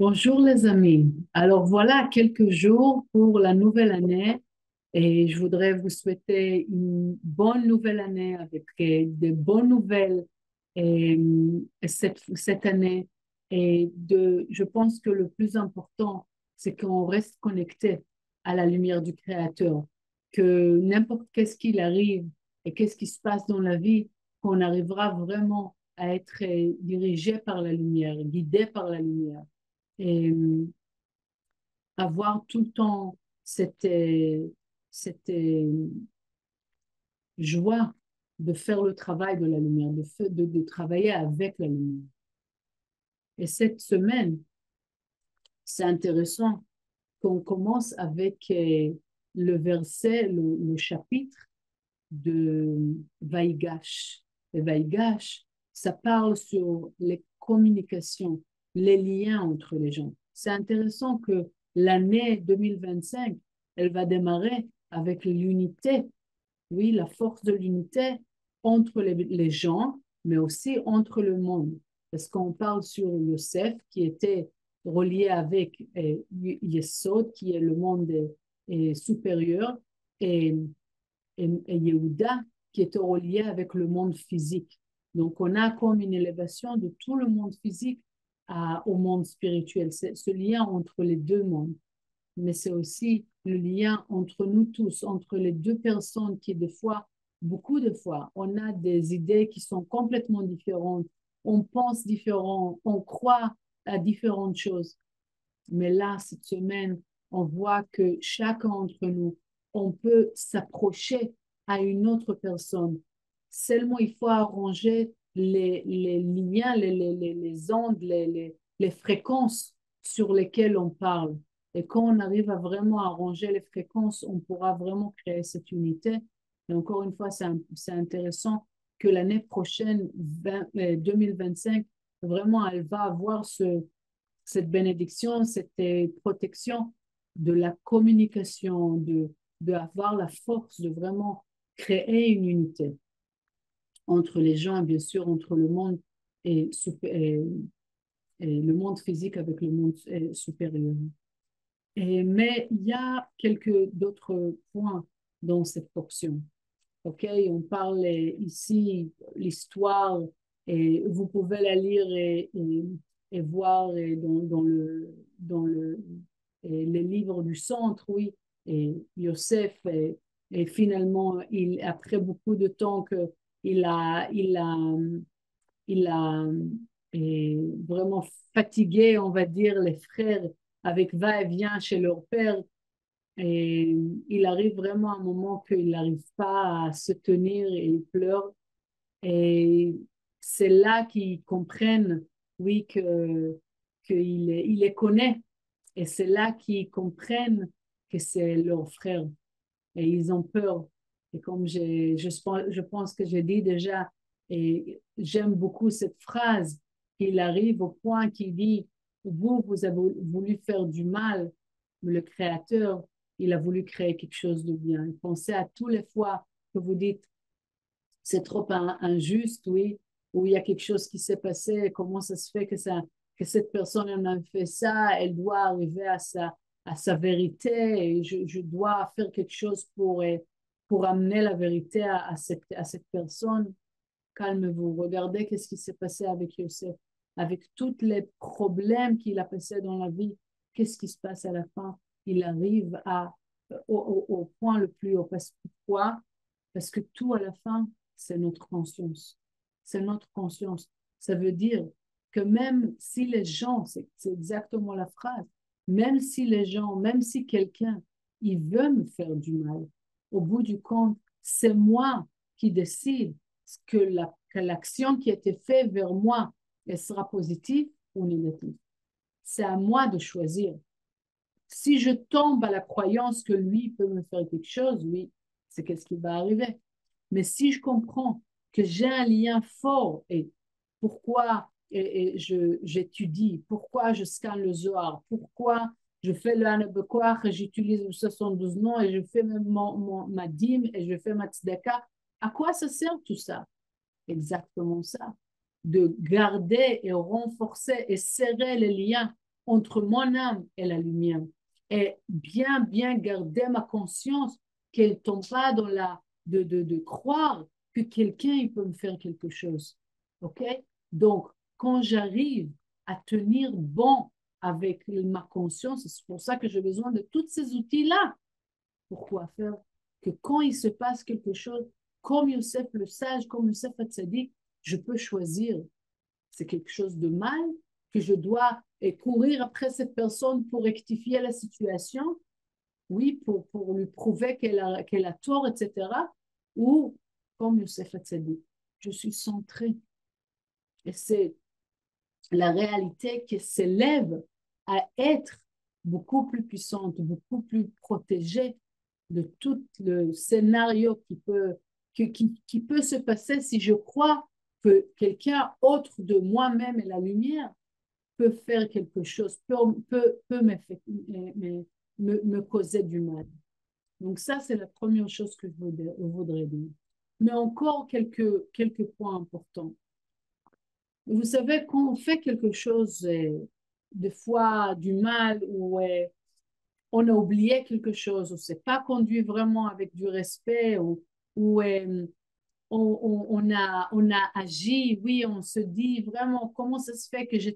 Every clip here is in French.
Bonjour les amis. Alors voilà quelques jours pour la nouvelle année et je voudrais vous souhaiter une bonne nouvelle année avec de bonnes nouvelles cette année. Je pense que le plus important, c'est qu'on reste connecté à la lumière du Créateur, que n'importe qu'est-ce qu'il arrive et qu'est-ce qui se passe dans la vie, qu'on arrivera vraiment à être dirigé par la lumière, guidé par la lumière et avoir tout le temps cette joie de faire le travail de la lumière, de travailler avec la lumière. Et cette semaine, c'est intéressant qu'on commence avec le verset, le chapitre de Vaïgash. Et Vaïgash, ça parle sur les communications, les liens entre les gens. C'est intéressant que l'année 2025, elle va démarrer avec l'unité, oui, la force de l'unité entre les gens, mais aussi entre le monde. Parce qu'on parle sur Yosef qui était relié avec Yesod, qui est le monde supérieur, et et Yehuda qui est relié avec le monde physique. Donc, on a comme une élévation de tout le monde physique au monde spirituel. C'est ce lien entre les deux mondes. Mais c'est aussi le lien entre nous tous, entre les deux personnes qui, des fois, beaucoup de fois, on a des idées qui sont complètement différentes. On pense différent, on croit à différentes choses. Mais là, cette semaine, on voit que chacun d'entre nous, on peut s'approcher à une autre personne. Seulement, il faut arranger les liens, les ondes, les fréquences sur lesquelles on parle. Et quand on arrive à vraiment arranger les fréquences, on pourra vraiment créer cette unité. Et encore une fois, c'est intéressant que l'année prochaine, 2025, vraiment, elle va avoir cette bénédiction, cette protection de la communication, avoir la force de vraiment créer une unité entre les gens, bien sûr, entre le monde et, et le monde physique avec le monde supérieur. Mais il y a quelques d'autres points dans cette portion. OK, on parle ici l'histoire et vous pouvez la lire et voir dans les livres du centre, oui. Et Yosef, et finalement, après beaucoup de temps que il a, il a, il a vraiment fatigué, on va dire, les frères avec va-et-vient chez leur père. Et il arrive vraiment un moment qu'il n'arrive pas à se tenir et il pleure. Et c'est là qu'ils comprennent, oui, il les connaît. Et c'est là qu'ils comprennent que c'est leur frère. Et ils ont peur. Et comme je pense que j'ai dit déjà, et j'aime beaucoup cette phrase, qu'il arrive au point qu'il dit, vous avez voulu faire du mal, mais le Créateur, il a voulu créer quelque chose de bien. Et pensez à toutes les fois que vous dites, c'est trop injuste, oui, ou il y a quelque chose qui s'est passé, comment ça se fait que cette personne en a fait ça, elle doit arriver à sa vérité, et je dois faire quelque chose pour amener la vérité à cette personne. Calmez-vous, regardez qu'est-ce qui s'est passé avec Yosef, avec tous les problèmes qu'il a passés dans la vie, qu'est-ce qui se passe à la fin? Il arrive au point le plus haut. Pourquoi? Parce que tout à la fin, c'est notre conscience. C'est notre conscience. Ça veut dire que même si les gens, c'est exactement la phrase, même si les gens, même si quelqu'un, il veut me faire du mal, au bout du compte, c'est moi qui décide que l'action qui a été faite vers moi, elle sera positive ou négative. C'est à moi de choisir. Si je tombe à la croyance que lui peut me faire quelque chose, oui, c'est qu'est-ce qui va arriver. Mais si je comprends que j'ai un lien fort et pourquoi j'étudie, pourquoi je scanne le Zohar, pourquoi je fais le Hanabekouach et j'utilise le 72 noms et je fais même ma dîme et je fais ma tzedaka, à quoi ça sert tout ça? Exactement ça. De garder et renforcer et serrer les liens entre mon âme et la lumière. Et bien, bien garder ma conscience qu'elle ne tombe pas dans de croire que quelqu'un il peut me faire quelque chose. OK? Donc, quand j'arrive à tenir bon avec ma conscience, c'est pour ça que j'ai besoin de tous ces outils-là. Pourquoi faire que quand il se passe quelque chose, comme Youssef le sage, comme Youssef Hatzadik, je peux choisir. C'est quelque chose de mal, que je dois courir après cette personne pour rectifier la situation, oui, pour lui prouver qu'elle a tort, etc. Ou, comme Youssef Hatzadik, je suis centrée. Et c'est la réalité qui s'élève à être beaucoup plus puissante, beaucoup plus protégée de tout le scénario qui peut se passer si je crois que quelqu'un autre de moi-même et la lumière peut faire quelque chose, peut me causer du mal. Donc ça, c'est la première chose que voudrais dire. Mais encore quelques points importants. Vous savez, quand on fait quelque chose, des fois du mal, ou on a oublié quelque chose, on ne s'est pas conduit vraiment avec du respect, ou on a agi, oui, on se dit vraiment comment ça se fait que je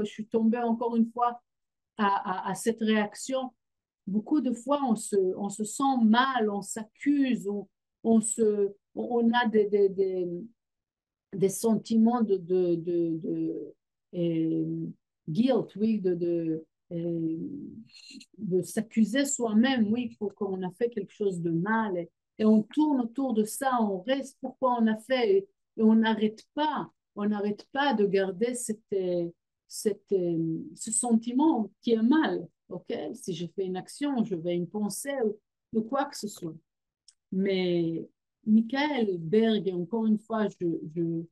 suis tombée encore une fois à cette réaction. Beaucoup de fois, on se sent mal, on s'accuse, on a des sentiments guilt, oui, euh, de s'accuser soi-même, oui, qu'on a fait quelque chose de mal. Et on tourne autour de ça, on reste pourquoi on a fait, et on n'arrête pas de garder ce sentiment qui est mal. Ok, si je fais une action, je vais une pensée, ou de quoi que ce soit. Mais Michael Berg, encore une fois, je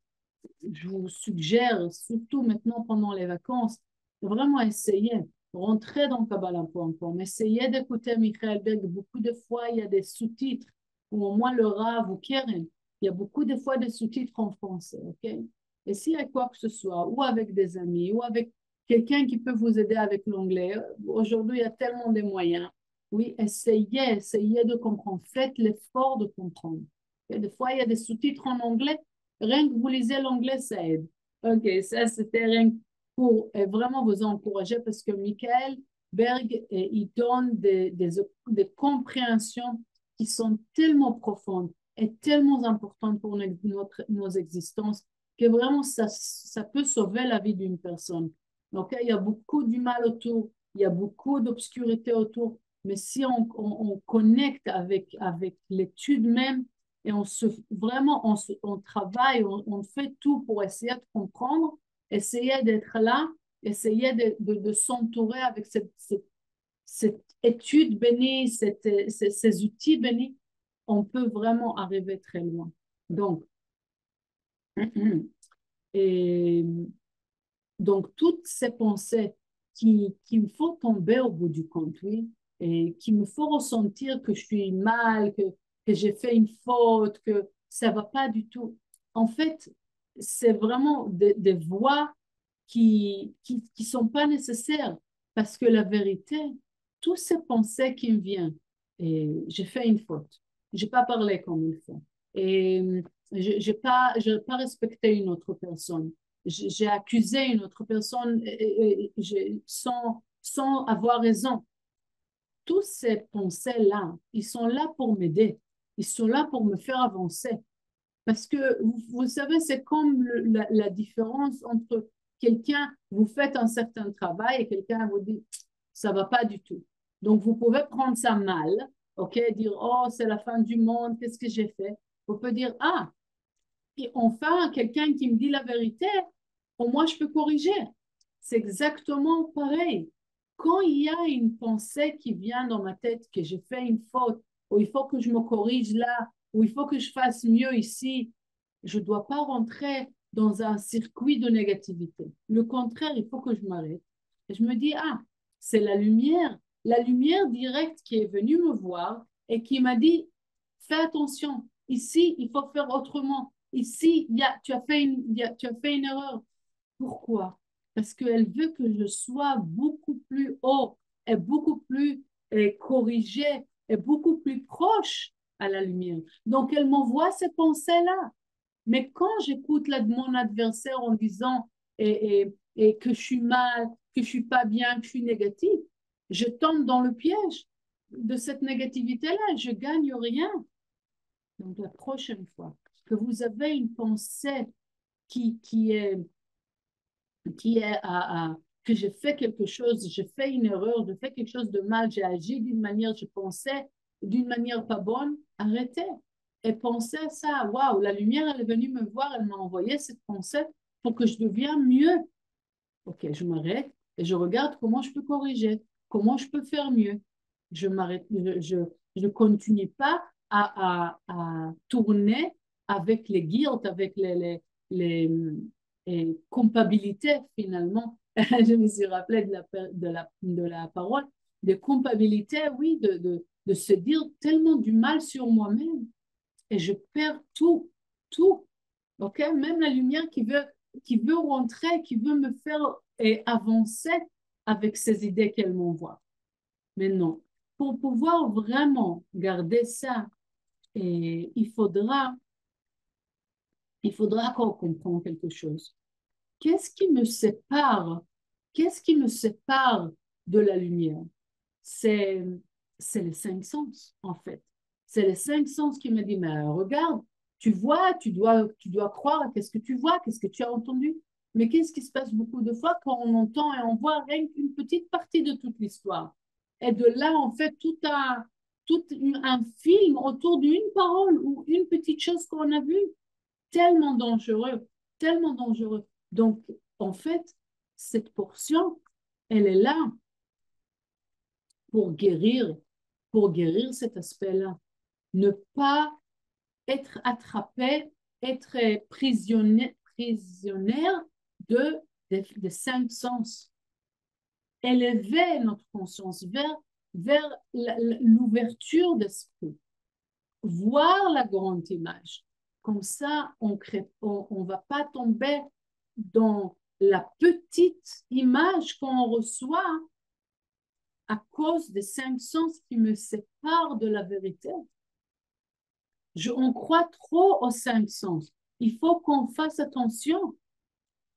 vous suggère, surtout maintenant pendant les vacances, de vraiment essayer, rentrer dans Kabbalah.com, essayer d'écouter Michael Berg. Beaucoup de fois, il y a des sous-titres, ou au moins le Rav ou Keren, il y a beaucoup de fois des sous-titres en français, ok? Et s'il y a quoi que ce soit, ou avec des amis, ou avec quelqu'un qui peut vous aider avec l'anglais, aujourd'hui, il y a tellement de moyens. Oui, essayez de comprendre. Faites l'effort de comprendre. Et des fois, il y a des sous-titres en anglais. Rien que vous lisez l'anglais, ça aide. OK, ça, c'était rien pour vraiment vous encourager parce que Michael Berg, il donne des compréhensions qui sont tellement profondes et tellement importantes pour nos existences que vraiment, ça peut sauver la vie d'une personne. Donc, il y a beaucoup du mal autour, il y a beaucoup d'obscurité autour, mais si on connecte avec l'étude même, et vraiment, on travaille, on fait tout pour essayer de comprendre, essayer d'être là, essayer de s'entourer avec cette étude bénie, ces outils bénis, on peut vraiment arriver très loin. Donc, et donc toutes ces pensées qui me font tomber au bout du compte, oui, et qui me font ressentir que je suis mal, que j'ai fait une faute, que ça va pas du tout. En fait, c'est vraiment des voix qui sont pas nécessaires parce que la vérité, tous ces pensées qui me viennent, et j'ai fait une faute, j'ai pas parlé comme il faut, et j'ai pas respecté une autre personne, j'ai accusé une autre personne sans avoir raison. Tous ces pensées-là, ils sont là pour m'aider. Ils sont là pour me faire avancer. Parce que, vous savez, c'est comme la différence entre quelqu'un, vous faites un certain travail et quelqu'un vous dit, ça va pas du tout. Donc, vous pouvez prendre ça mal, ok, dire, oh, c'est la fin du monde, qu'est-ce que j'ai fait? Vous pouvez dire, ah, et enfin, quelqu'un qui me dit la vérité, au moins je peux corriger. C'est exactement pareil. Quand il y a une pensée qui vient dans ma tête que j'ai fait une faute, ou il faut que je me corrige là, ou il faut que je fasse mieux ici, je ne dois pas rentrer dans un circuit de négativité. Le contraire, il faut que je m'arrête. Et je me dis, ah, c'est la lumière directe qui est venue me voir et qui m'a dit, fais attention, ici, il faut faire autrement. Ici, tu as fait tu as fait une erreur. Pourquoi? parce qu'elle veut que je sois beaucoup plus haut et beaucoup plus corrigé et beaucoup plus proche à la lumière. Donc, elle m'envoie ces pensées-là. Mais quand j'écoute mon adversaire en disant et que je suis mal, que je suis pas bien, que je suis négative, je tombe dans le piège de cette négativité-là. Je gagne rien. Donc, la prochaine fois que vous avez une pensée qui, qui est, qui est que j'ai fait quelque chose, j'ai fait une erreur, j'ai fait quelque chose de mal, j'ai agi d'une manière, je pensais d'une manière pas bonne, arrêtez et pensez à ça. Waouh, la lumière, elle est venue me voir, elle m'a envoyé cette pensée pour que je devienne mieux. Ok, je m'arrête et je regarde comment je peux corriger, comment je peux faire mieux. Je m'arrête, je continue pas à tourner avec les guilt, avec les culpabilités finalement. Je me suis rappelé de la parole, des culpabilités, oui, de se dire tellement du mal sur moi-même et je perds tout, tout. Ok, même la lumière qui veut rentrer, qui veut me faire avancer avec ces idées qu'elle m'envoie. Mais non, pour pouvoir vraiment garder ça, et il faudra qu'on comprenne quelque chose. Qu'est-ce qui me sépare? Qu'est-ce qui me sépare de la lumière? C'est, c'est les cinq sens, en fait. C'est les cinq sens qui me disent, mais regarde, tu vois, tu dois croire à qu'est-ce que tu vois, qu'est-ce que tu as entendu. Mais qu'est-ce qui se passe beaucoup de fois quand on entend et on voit rien qu'une petite partie de toute l'histoire. Et de là, on fait tout un film autour d'une parole ou une petite chose qu'on a vue. Tellement dangereux, tellement dangereux. Donc, en fait, cette portion, elle est là pour guérir, pour guérir cet aspect-là. Ne pas être attrapé, être prisonnière des cinq sens. Élever notre conscience vers l'ouverture d'esprit. Voir la grande image. Comme ça, on va pas tomber dans la petite image qu'on reçoit à cause des cinq sens qui me séparent de la vérité. On croit trop aux cinq sens. Il faut qu'on fasse attention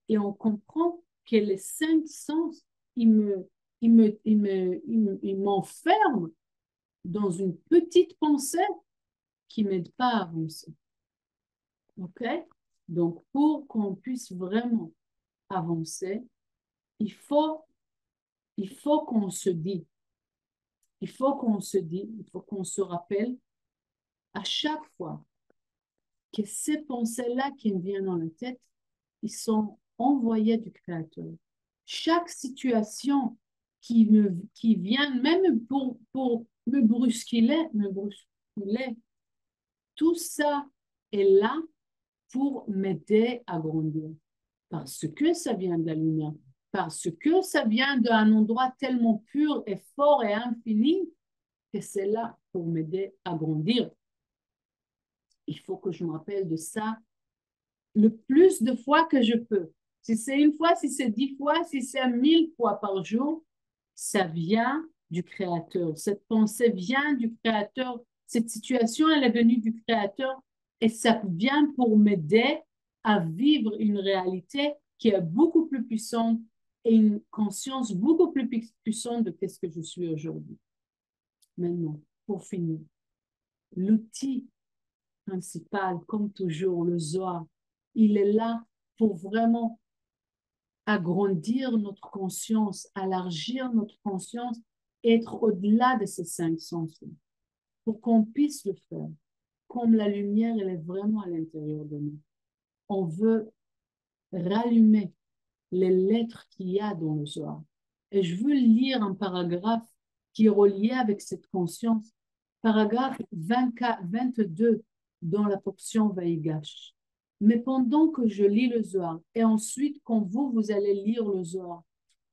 et on comprend que les cinq sens, ils m'enferment dans une petite pensée qui ne m'aide pas à avancer. OK? Donc, pour qu'on puisse vraiment avancer, il faut, il faut qu'on se dise, il faut qu'on se dise, il faut qu'on se rappelle à chaque fois que ces pensées-là qui me viennent dans la tête, ils sont envoyés du Créateur. Chaque situation qui vient, même pour me brusquer, tout ça est là pour m'aider à grandir. Parce que ça vient de la lumière, parce que ça vient d'un endroit tellement pur et fort et infini, que c'est là pour m'aider à grandir. Il faut que je me rappelle de ça le plus de fois que je peux. Si c'est une fois, si c'est 10 fois, si c'est 1000 fois par jour, ça vient du Créateur. Cette pensée vient du Créateur. Cette situation, elle est venue du Créateur et ça vient pour m'aider à vivre une réalité qui est beaucoup plus puissante et une conscience beaucoup plus puissante de ce que je suis aujourd'hui. Maintenant, pour finir, l'outil principal, comme toujours, le Zohar, il est là pour vraiment agrandir notre conscience, élargir notre conscience, être au-delà de ces cinq sens, pour qu'on puisse le faire. Comme la lumière, elle est vraiment à l'intérieur de nous. On veut rallumer les lettres qu'il y a dans le Zohar. Et je veux lire un paragraphe qui est relié avec cette conscience. Paragraphe 22 dans la portion Vaïgash. Mais pendant que je lis le Zohar, et ensuite quand vous allez lire le Zohar,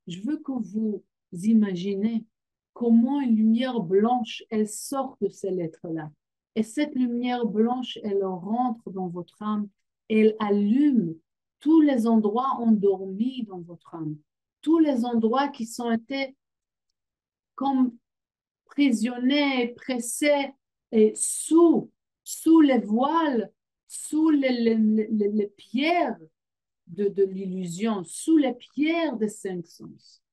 je veux que vous imaginez comment une lumière blanche, elle sort de ces lettres-là. Et cette lumière blanche, elle rentre dans votre âme, elle allume tous les endroits endormis dans votre âme, tous les endroits qui sont été comme prisonnés, pressés et sous les voiles, sous les pierres de l'illusion, sous les pierres des cinq sens.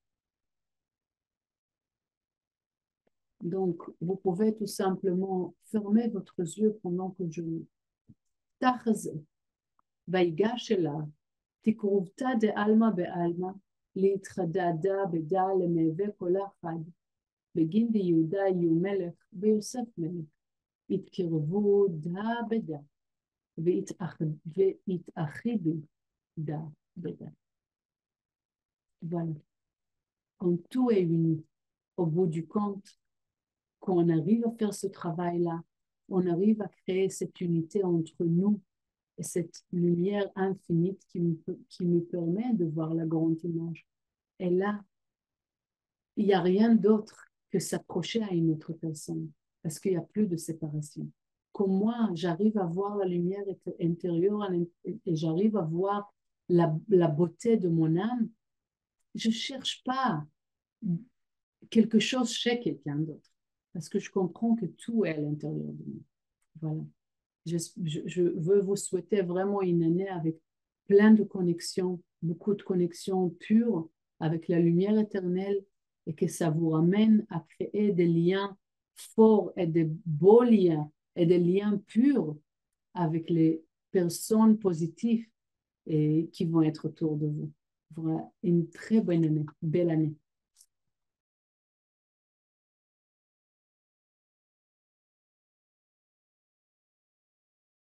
Donc, vous pouvez tout simplement fermer votre yeux pendant que je תחזה, ויגש אליו, תקרובתא דעלמא בעלמא, להתחדדה בדע למהווה כל אחד, בגין דיהודה יהיו מלך ויוסף מלך, יתקרבו דע בדע, ויתאחידו דע בדע. Voilà. Quand tout est uni, au bout du compte, quand on arrive à faire ce travail-là, on arrive à créer cette unité entre nous et cette lumière infinie qui me permet de voir la grande image. Et là, il n'y a rien d'autre que s'accrocher à une autre personne, parce qu'il n'y a plus de séparation. Comme moi, j'arrive à voir la lumière intérieure et j'arrive à voir la beauté de mon âme, je ne cherche pas quelque chose chez quelqu'un d'autre, parce que je comprends que tout est à l'intérieur de moi. Voilà. Je veux vous souhaiter vraiment une année avec plein de connexions, beaucoup de connexions pures avec la lumière éternelle et que ça vous ramène à créer des liens forts et des beaux liens et des liens purs avec les personnes positives et qui vont être autour de vous. Voilà, une très bonne année, belle année.